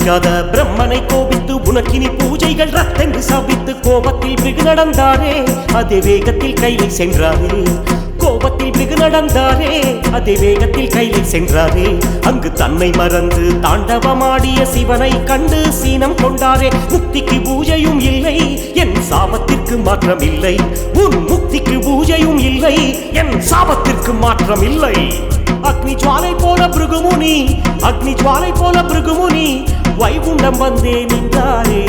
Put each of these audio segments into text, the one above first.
பிடிக்காத பிரம்மனை கோபித்து உனக்கினி பூஜைகள் ரத்தென்று சபித்து கோபத்தில் பிருகு நடந்தாரே அதே வேகத்தில் கைலை சென்றாரே கோபத்தில் பிருகு நடந்தாரே அதே வேகத்தில் கைலை சென்றாரே அங்கு தன்னை மறந்து தாண்டவமாடிய சிவனை கண்டு சீனம் கொண்டாரே முக்திக்கு பூஜையும் இல்லை என் சாபத்திற்கு மாற்றம் இல்லை உன் முக்திக்கு பூஜையும் இல்லை என் சாபத்திற்கு மாற்றம் இல்லை அக்னி ஜுவாலை போல பிருகுமுனி அக்னி ஜுவாலை போல பிருகுமுனி வைகுண்டம் வந்தே நின்றாரே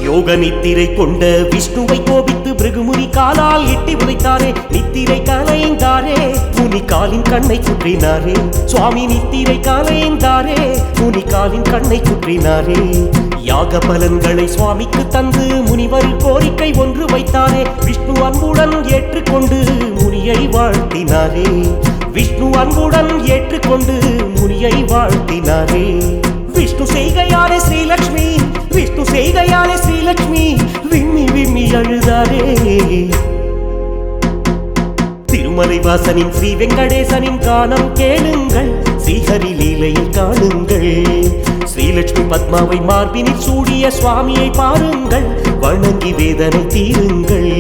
யோக நித்திரை கொண்ட விஷ்ணுவை கோபித்து பிருகுமுனி காலால் எட்டி உதைத்தாரே நித்திரை கலைந்தாரே முனி காலின் கண்ணை சுற்றினாரே சுவாமி நித்திரை கலைந்தாரே முனி காலின் கண்ணை சுற்றினாரே யாக பலன்களை சுவாமிக்கு தந்து முனிவர் கோரிக்கை ஒன்று வைத்தாரே விஷ்ணு அன்புடன் ஏற்றுக்கொண்டு முனியை வாழ்த்தினாரே விஷ்ணு அன்புடன் ஏற்றுக்கொண்டு முனியை வாழ்த்தினாரே விஷ்ணு செய்கையாலே ஸ்ரீலக்ஷ்மி விஷ்ணு செய்கையாலே ஸ்ரீலக்ஷ்மி விம்மி விம்மி அழுதாரே திருமலை வாசனின் ஸ்ரீ வெங்கடேசனின் கானம் கேளுங்கள் ஸ்ரீஹரி லீலையை காணுங்கள் ஸ்ரீலக்ஷ்மி பத்மாவை மார்பினில் சூடிய சுவாமியை பாருங்கள் வணங்கி வேதனை தீருங்கள்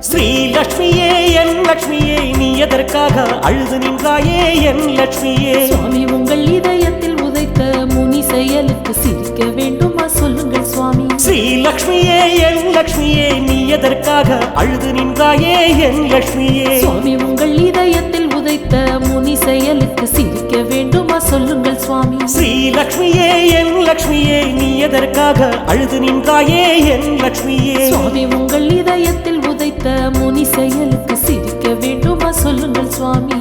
ஸ்ரீலக்ஷ்மியே என் லக்ஷ்மியே நீ எதற்காக அழுது நின்றாயே என் லக்ஷ்மியே சுவாமி உங்கள் இதயத்தில் உதைத்த முனி செயலுக்கு சிரிக்க வேண்டுமா சொல்லுங்கள் சுவாமி ஸ்ரீலக்ஷ்மியே என் லக்ஷ்மியே நீ எதற்காக அழுது நின்றாயே என் லக்ஷ்மியே சுவாமி உங்கள் இதயத்தில் உதைத்த முனி செயலுக்கு சிரிக்க வேண்டுமா சொல்லுங்கள் சுவாமி ஸ்ரீலக்ஷ்மியே என் லக்ஷ்மியே நீ எதற்காக அழுது நின்றாயே என் லக்ஷ்மியே சுவாமி உங்கள் இதயத்தில் உதைத்த முனி செயலுக்கு சிரிக்க வேண்டுமா சொல்லுங்கள் சுவாமி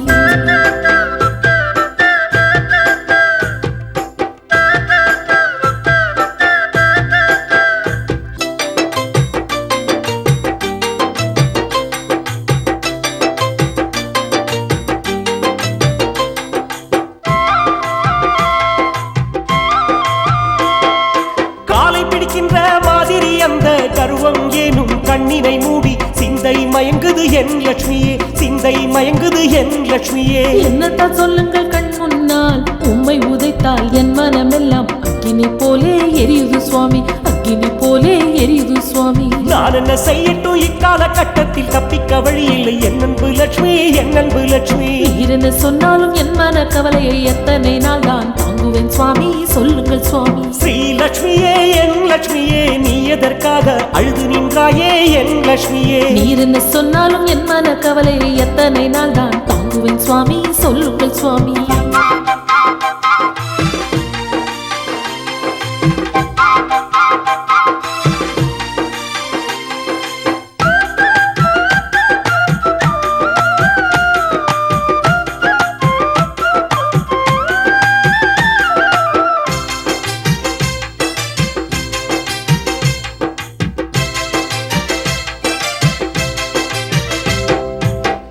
மாதிரி அந்த கருவம் ஏனும் கண்ணினை மூடி சிந்தை மயங்குது என் லட்சுமியே சிந்தை மயங்குது என் லட்சுமியே என்னத்தான் சொல்லுங்கள் கண் முன்னால் உம்மை உதைத்தால் என் மனமெல்லாம் அக்கினி போலே எரியுது சுவாமி அக்கினி போலே எரியுது சுவாமி நான் என்ன செய்யட்டும் இக்கால கட்டத்தில் தப்பிக்க வழி இல்லை என் அன்பு லட்சுமி என் அன்பு லட்சுமி என்ன சொன்னாலும் என் மன கவலையை எத்தனை நாள் தான் தாங்குவேன் சுவாமி சொல்லுங்கள் சுவாமி ஸ்ரீலட்சுமியே என் லட்சுமியே நீ எதற்காக அழுது நின்றாயே என் லட்சுமியே நீர் என்ன சொன்னாலும் என் மன கவலையை எத்தனை நாள் தான் தாங்குவேன் சுவாமி சொல்லுங்கள் சுவாமி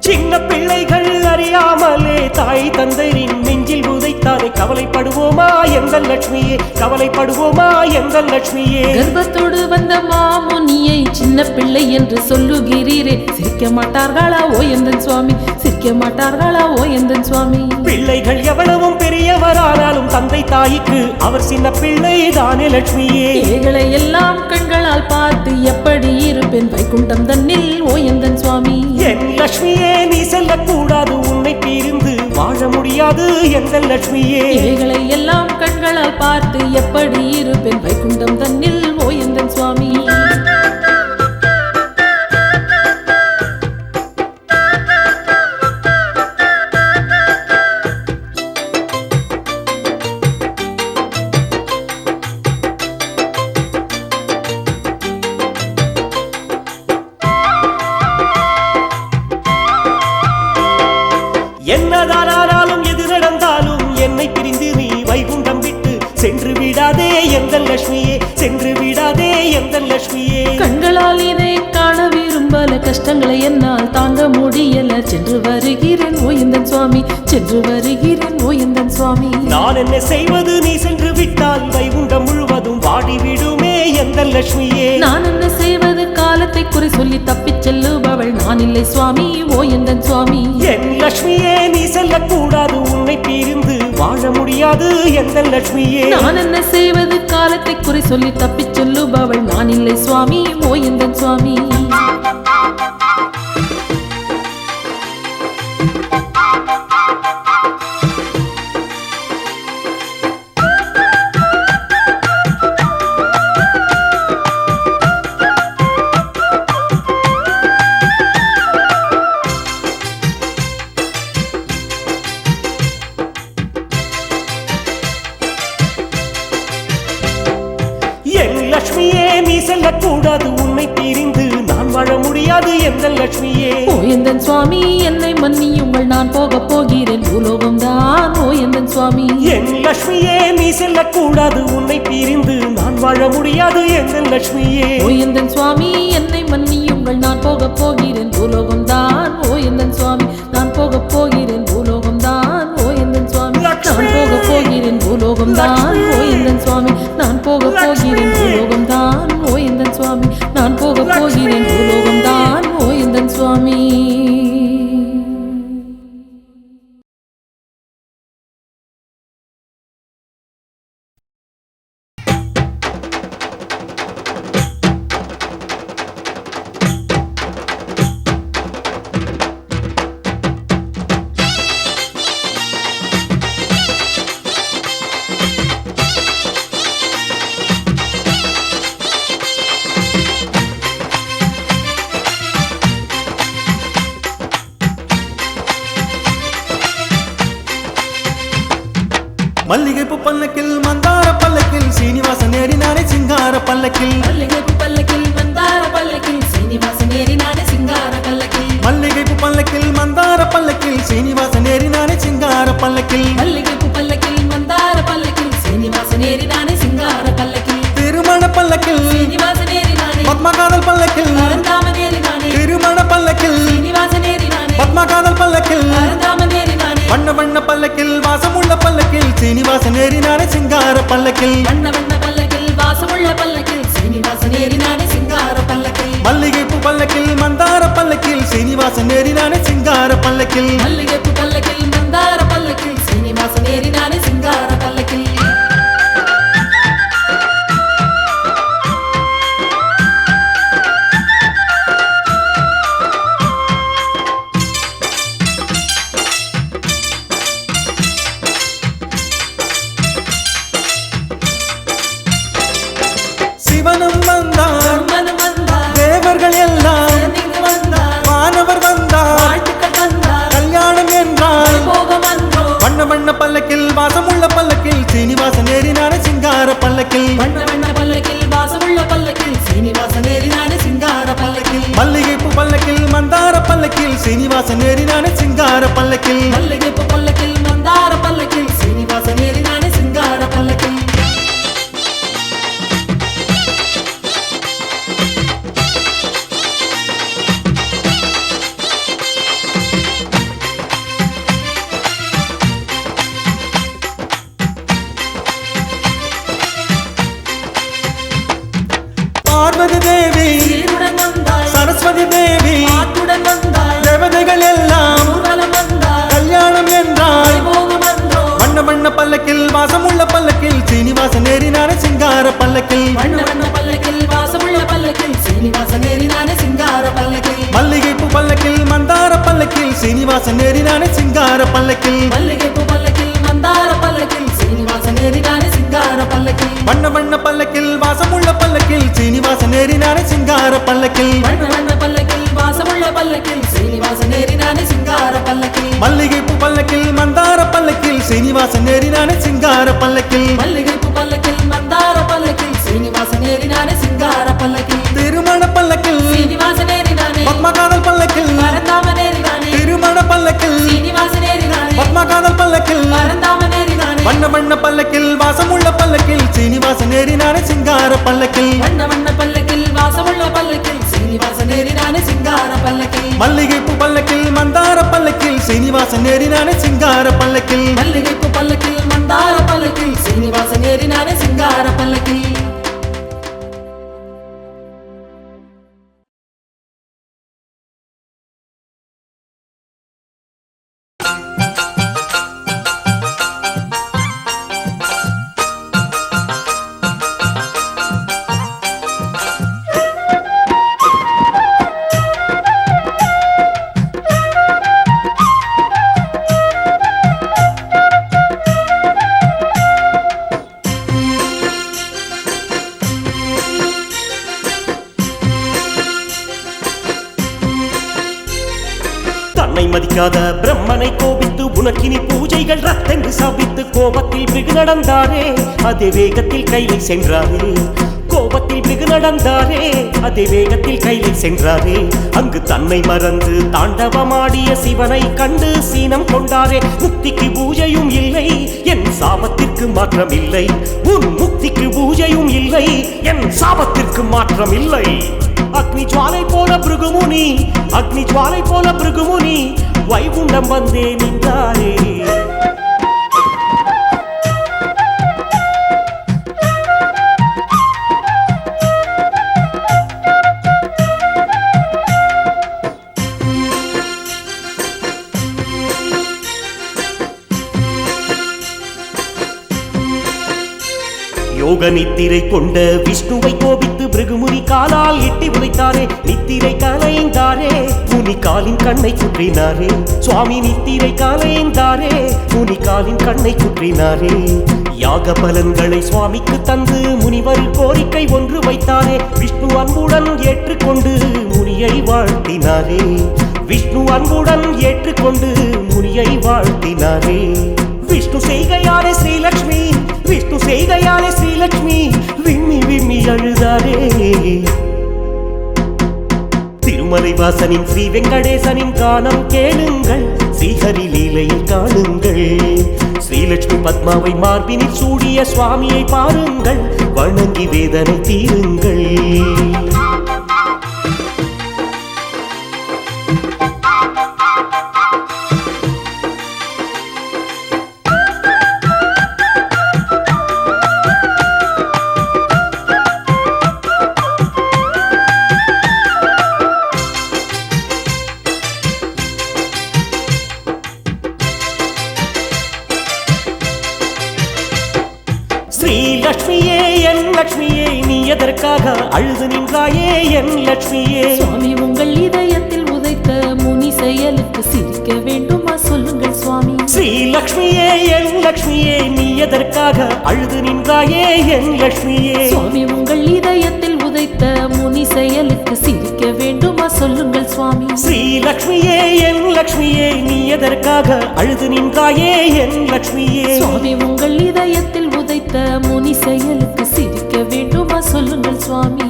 சின்ன பிள்ளைகள் அறியாமலே தாய் தந்தையின் நெஞ்சில் உதைத்தாலே கவலைப்படுவோமா எங்கள் லட்சுமியே கவலைப்படுவோமா எங்கள் லட்சுமியே கர்ப்பத்தோடு வந்த மாமுனியை சின்ன பிள்ளை என்று சொல்லுகிறீரே சிரிக்க மாட்டார்களா ஓ எந்தன் சுவாமி சிரிக்க மாட்டார்களா ஓ எந்தன் சுவாமி பிள்ளைகள் எவ்வளவும் பெரியவரானாலும் தந்தை தாய்க்கு அவர் சின்ன பிள்ளை தானே லட்சுமியே ஏகளை எல்லாம் கண்களால் பார்த்து எப்படி இருப்பேன் வைகுண்டம் தன்னில் ஓ எந்தன் சுவாமி என் லட்சுமியே நீ செல்லக்கூடாது உன்னை பிரிந்து வாழ முடியாது எங்கள் லட்சுமியே ஏகளை எல்லாம் கண்களால் பார்த்து எப்படி இருப்பேன் வைகுண்டம் தன்னில் ஓ எந்தன் சுவாமி என்னதானாலும் எது நடந்தாலும் என்னை பிரிந்து நீ வைகுண்டம் விட்டு சென்று விடாதே எந்தன் லட்சுமியே, சென்று விடாதே எந்தன் லட்சுமியே. கண்களால் இதை காண விரும்பல, கஷ்டங்களை என்னால் தாங்க முடியல. சென்று வருகிறேன் ஓயந்தன் சுவாமி, சென்று வருகிறேன் ஓயந்தன் சுவாமி. நான் என்ன செய்வது, நீ சென்று விட்டால் வைகுண்டம் முழுவதும் வாடிவிடுமே எந்தன் லட்சுமியே. நான் என்ன செய்வது, காலத்தை குறை சொல்லி தப்பிச் செல்லுபவள் நான் இல்லை சுவாமி, ஓயந்தன் சுவாமி. என் லட்சுமியே நீ செல்லக்கூடாது, உன்னை பிரிந்து வாழ முடியாது எந்தன் லட்சுமியே. நான் என்ன செய்வது, காலத்தை குறை சொல்லி தப்பிச் சொல்லுபவள் நான் இல்லை சுவாமி, ஓயந்தன் சுவாமி. லட்சுமியே நீ செல்லக்கூடாது, உன்னை பிரிந்து நான் வாழ முடியாது எந்தன் லட்சுமியே. ஓயந்தன் சுவாமி என்னை மன்னியுங்கள், நான் போக போகிறேன் பூலோகம் தான் ஓயந்தன் சுவாமி. என் லட்சுமியே நீ செல்லக்கூடாது, உன்னை பிரிந்து நான் வாழ முடியாது எந்தன் லட்சுமியே. ஓயந்தன் சுவாமி என்னை மன்னியுங்கள், நான் போக போகிறேன் பூலோகம் தான் ஓயந்தன் சுவாமி. நான் போக போகிறேன் பூலோகம் தான் ஓயந்தன் சுவாமி. நான் போக போகிறேன் பூலோகம் தான் ஓயந்தன் சுவாமி. நான் போக போகிறேன் பூலோகம் தான் ஓயந்தன் சுவாமி. நான் போக போகிறேன் பூலோகம் தான் ஓயந்தன் சுவாமி. மல்லிகைப்பூ பல்லக்கில் மந்தார பல்லக்கில் சீனிவாசன் ஏறினானே சிங்கார பல்லக்கில். மல்லிகைப்பூ பல்லக்கில் மந்தார பல்லக்கில் சீனிவாசன் ஏறினானே சிங்கார பல்லக்கில். மல்லிகைப்பூ பல்லக்கில் மந்தார பல்லக்கில் சீனிவாசன் ஏறினானே சிங்கார பல்லக்கில். மல்லிகைப்பூ பல்லக்கில் மந்தார பல்லக்கில் சீனிவாசன் ஏறினானே சிங்கார பல்லக்கில். திருமண பல்லக்கில் சீனிவாசன் ஏறினானே பத்மகாதல் பல்லக்கில். பரந்தாமன் ஏறினானே திருமண பல்லக்கில் சீனிவாசன் ஏறினானே பத்மகாதல் பல்லக்கில். பரந்தாமன் ஏறினானே வண்ண வண்ண பல்லக்கில் வாசமுள்ள பல்லக்கில் சீனிவாசன் ஏறினானே சிங்கார பல்லக்கில். வண்ண வண்ண பல்லக்கில் வாசமுள்ள பல்லக்கில் சீனிவாசன் ஏறினானே சிங்கார பல்லக்கில். மல்லிகைப்பூ பல்லக்கில் மந்தார பல்லக்கில் சீனிவாசன் ஏறினானே சிங்கார பல்லக்கில். மல்லிகைப்பூ பல்லக்கில் மந்தார பல்லக்கில் சீனிவாசன் ஏறினானே சிங்கார பல்லக்கில். சிவனும் வந்தார் தேவர்கள் எல்லாம் வானவர் வந்தார் கல்யாணம் என்றால் வண்ண வண்ண பல்லக்கில் வாசமுள்ள பல்லக்கில் சீனிவாசன் ஏறினானே சிங்கார பல்லக்கில். வண்ண வண்ண பல்லக்கில் வாசமுள்ள பல்லக்கில் சீனிவாசன் ஏறினானே சிங்கார பல்லக்கில். மல்லிகைப்பூ பல்லக்கில் மந்தார பல்லக்கில் சீனிவாசன் ஏறினானே சிங்கார பல்லக்கில். மல்லிகைப்பூ பல்லக்கில் மந்தார பல்லக்கில் சீனிவாசன் ஏறினானே சிங்கார பல்லக்கில். பார்வதி தேவி சரஸ்வதி தேவி தேவதைகள் எல்லாம் கல்யாணம் என்றால் வண்ண வண்ண பல்லக்கில் வாசமுள்ள பல்லக்கில் சீனிவாசன் ஏறினானே சிங்கார பல்லக்கில். வண்ண வண்ண பல்லக்கில் வாசமுள்ள பல்லக்கில் சீனிவாசன் ஏறினானே சிங்கார பல்லக்கில். மல்லிகைப்பூ பல்லக்கில் மந்தார பல்லக்கில் சீனிவாசன் ஏறினானே சிங்கார பல்லக்கில். மல்லிகைப்பூ பல்லக்கில் மந்தார பல்லக்கில் சீனிவாசன் ஏறினானே சிங்கார பல்லக்கில். வண்ண வண்ண பல்லக்கில் வாசமுள்ள பல்லக்கில் சீனிவாசன் ஏறினானே சிங்கார பல்லக்கில். வண்ண வண்ண பல்லக்கில் வாசமுள்ள பல்லக்கில் சீனிவாசன் ஏறினானே சிங்கார பல்லக்கில். மல்லிகைப்பூ பல்லக்கில் மந்தார பல்லக்கில் சீனிவாசன் ஏறினானே சிங்கார பல்லக்கில். மல்லிகைப்பூ பல்லக்கில் மந்தார பல்லக்கில் சீனிவாசன் ஏறினானே சிங்கார பல்லக்கில். திருமண பல்லக்கில் சீனிவாசன் ஏறினானே பத்மகாதல் பல்லக்கில். பரந்தாமன் ஏறினானே திருமண பல்லக்கில் சீனிவாசன் ஏறினானே வண்ண வண்ண பல்லக்கில் வாசமுள்ள பல்லக்கில் சீனிவாசன் ஏறினானே சிங்கார பல்லக்கில் மல்லிகைப்பூ பல்லக்கில் மந்தார பல்லக்கில் சீனிவாசன் ஏறினானே சிங்கார பல்லக்கில் தன்னை மதிக்காத பிரம்மனை கோபித்து உனக்கினி பூஜைகள் ரத்தென்று சாபித்து கோபத்தில் பிருகு நடந்தாரே அதே வேகத்தில் கைலை சென்றாரே கோபத்தில் பிருகு நடந்தாரே அதே வேகத்தில் கைலை சென்றாரே அங்கு தன்னை மறந்து தாண்டவமாடிய சிவனை கண்டு சீனம் கொண்டாரே முக்திக்கு பூஜையும் இல்லை என் சாபத்திற்கு மாற்றம் இல்லை உன் முக்திக்கு பூஜையும் இல்லை என் சாபத்திற்கு மாற்றம் இல்லை அக்னி ஜுவாலை போல பிருகுமுனி அக்னி ஜுவாலை போல பிருகுமுனி வைகுண்டம் வந்தே நின்றாரே யோக நித்திரை கொண்ட விஷ்ணுவை கோபித்து பிருகுமுனி காலால் எட்டி உதைத்தாரே நித்திரை கலைந்தாரே முனி காலின் கண்ணை குற்றினாரே சுவாமி நித்திரை கலைந்தாரே முனி காலின் கண்ணை குற்றினாரே யாக பலன்களை சுவாமிக்கு தந்து முனிவர் கோரிக்கை ஒன்று வைத்தாரே விஷ்ணு அன்புடன் ஏற்றுக்கொண்டு முனியை வாழ்த்தினாரே விஷ்ணு அன்புடன் ஏற்றுக்கொண்டு முனியை வாழ்த்தினாரே விஷ்ணு செய்கையாலே ஸ்ரீலக்ஷ்மி விஷ்ணு செய்கையாலே ஸ்ரீலக்ஷ்மி விம்மி விம்மி அழுதாரே திருமலை வாசனின் ஸ்ரீ வெங்கடேசனின் கானம் கேளுங்கள் ஸ்ரீஹரி லீலையை காணுங்கள் ஸ்ரீலக்ஷ்மி பத்மாவை மார்பினில் சூடிய சுவாமியை பாருங்கள் வணங்கி வேதனை தீருங்கள் ஸ்ரீலக்ஷ்மியே என் லக்ஷ்மியே நீ எதற்காக அழுது நின்றாயே என் லக்ஷ்மியே சுவாமி உங்கள் இதயத்தில் உதைத்த முனி செயலுக்கு சிரிக்க வேண்டுமா சொல்லுங்கள் சுவாமி ஸ்ரீலக்ஷ்மியே என் லக்ஷ்மியே நீ எதற்காக அழுது நின்றாயே என் லக்ஷ்மியே சுவாமி உங்கள் இதயத்தில் உதைத்த முனி செயலுக்கு சிரிக்க வேண்டுமா சொல்லுங்கள் சுவாமி ஸ்ரீலக்ஷ்மியே என் லக்ஷ்மியே நீ எதற்காக அழுது நின்றாயே என் லக்ஷ்மியே சுவாமி உங்கள் இதயத்தில் உதைத்த முனி செயலுக்கு சிரிக்க வேண்டுமா சொல்லுங்கள் சுவாமி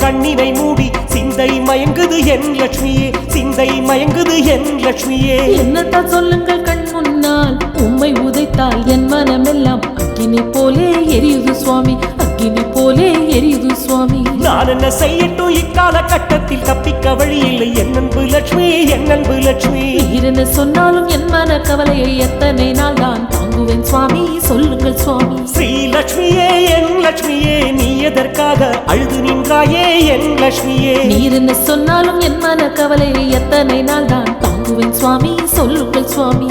கண்ணினை மூடி சிந்தை மயங்குது என் லட்சுமியே சிந்தை மயங்குது என் லட்சுமியே என்னத்தான் சொல்லுங்கள் கண் முன்னால் உம்மை உதைத்தால் என் மனமெல்லாம் அக்கினி போலே எரியுது சுவாமி அக்கினி போலே எரியுது சுவாமி நான் என்ன செய்யட்டும் இக்கால கட்டத்தில் தப்பிக்க வழி இல்லை என் அன்பு லட்சுமி என் அன்பு லட்சுமி என்ன சொன்னாலும் என் மன கவலையை எத்தனை நாள் தான் தாங்குவேன் சுவாமி சொல்லுங்கள் சுவாமி ஸ்ரீலட்சுமியே என் லட்சுமியே நீ எதற்காக அழுது நின்றாயே என் லட்சுமியே நீர் என்ன சொன்னாலும் என் மன கவலையை எத்தனை நாள் தான் தாங்குவேன் சுவாமி சொல்லுங்கள் சுவாமி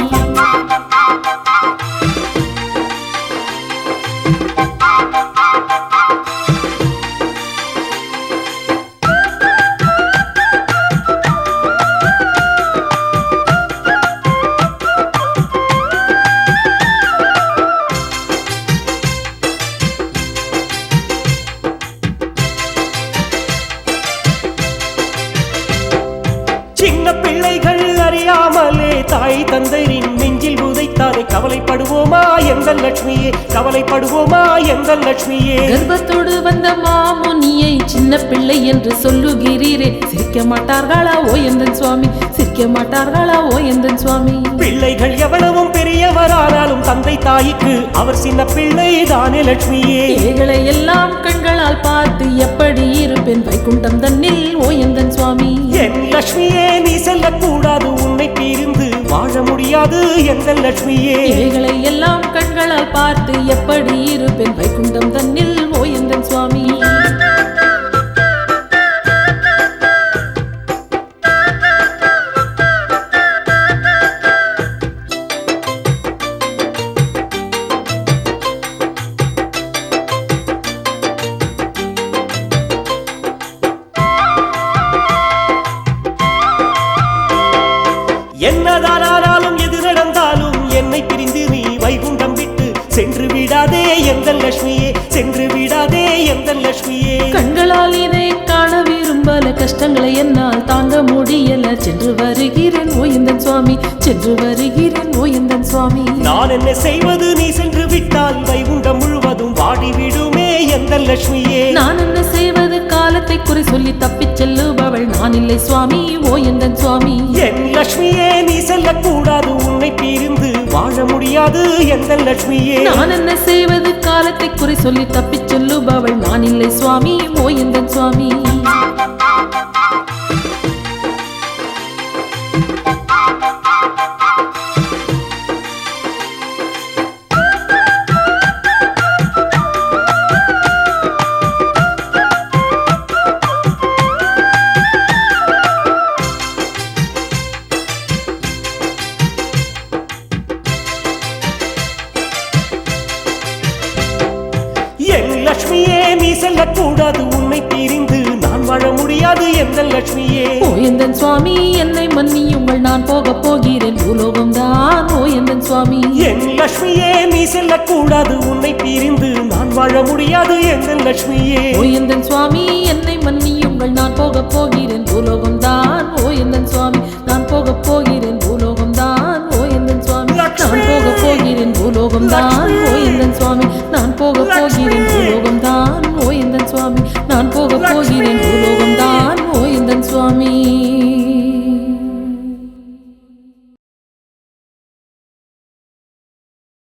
சின்ன பிள்ளைகள் அறியாமலே தாய் தந்தையின் நெஞ்சில் உதைத்தாலே கவலைப்படுவோமா எந்த லட்சுமியே, கவலைப்படுவோமா எந்த லட்சுமியே. கர்ப்பத்தோடு வந்த மாமுனியை சின்ன பிள்ளை என்று சொல்லுகிறீரே, சிரிக்க மாட்டார்களா ஓ எந்தன் சுவாமி, சிரிக்க மாட்டார்களா ஓ எந்தன் சுவாமி. பிள்ளைகள் எவ்வளவும் பெரியவரானாலும் தந்தை தாய்க்கு அவர் சின்ன பிள்ளை தானே லட்சுமியே. ஏகளை எல்லாம் கண்களால் பார்த்து எப்படி இருப்பேன் வைகுண்டம் தன்னில் ஓ எந்தன் சுவாமி. என் லட்சுமியே நீ செல்லக்கூடாது, உன்னை பிரிந்து வாழ முடியாது எந்த லட்சுமியே. ஏகளை எல்லாம் கண்களால் பார்த்து எப்படி இருப்பேன் வைகுண்டம் தன்னில் ஓ எந்தன் சுவாமி. என்னதானாலும் எது நடந்தாலும் என்னை பிரிந்து நீ வைகுண்டம் விட்டு சென்று விடாதே எந்த லட்சுமியே, சென்று விடாதே எந்த லட்சுமியே. கண்களால் இதை காண விரும்பல, கஷ்டங்களை என்னால் தாங்க முடியல, சென்று வருகிறேன் ஓ எந்தன் சுவாமி, சென்று வருகிறேன் ஓ எந்தன் சுவாமி. நான் என்ன செய்வது, நீ சென்று விட்டால் வைகுண்டம் முழுவதும் வாடிவிடுமே எந்த லட்சுமியே. நான் என்ன செய்வது, காலத்தை குறை சொல்லி தப்பிச் செல்லுபவள் நான் இல்லை சுவாமி ஓ எந்தன் சுவாமி. என் லட்சுமியே நீ செல்லக்கூடாது, உன்னை பிரிந்து வாழ முடியாது எந்த லட்சுமியே. நான் என்ன செய்வது, காலத்தை குறை சொல்லி தப்பிச் சொல்லுபவள் நான் இல்லை சுவாமி ஓ எந்தன் சுவாமி. என் லட்சுமியே நீ செல்லக்கூடாது, உன்னை பிரிந்து நான் வாழ முடியாது எந்த லட்சுமியே. ஓ எந்தன் சுவாமி என்னை மன்னியுங்கள், நான் போக போகிறேன் பூலோகம் தான் ஓ எந்தன் சுவாமி. என் லட்சுமியே நீ செல்லக்கூடாது, உன்னை பிரிந்து நான் வாழ முடியாது எந்த லட்சுமியே. ஓ எந்தன் சுவாமி என்னை மன்னியுங்கள், நான் போக போகிறேன் பூலோகம் தான் ஓ எந்தன் சுவாமி, நான் போக போகிறேன் பூலோகம் தான் ஓ எந்தன் சுவாமி, நான் போக போகிறேன் பூலோகம் தான் ஓ எந்தன் சுவாமி, நான் போக போகிறேன் பூலோகம் தான் ஓ எந்தன் சுவாமி, நான் போக போகிறேன் பூலோகம் தான் ஓ எந்தன் சுவாமி.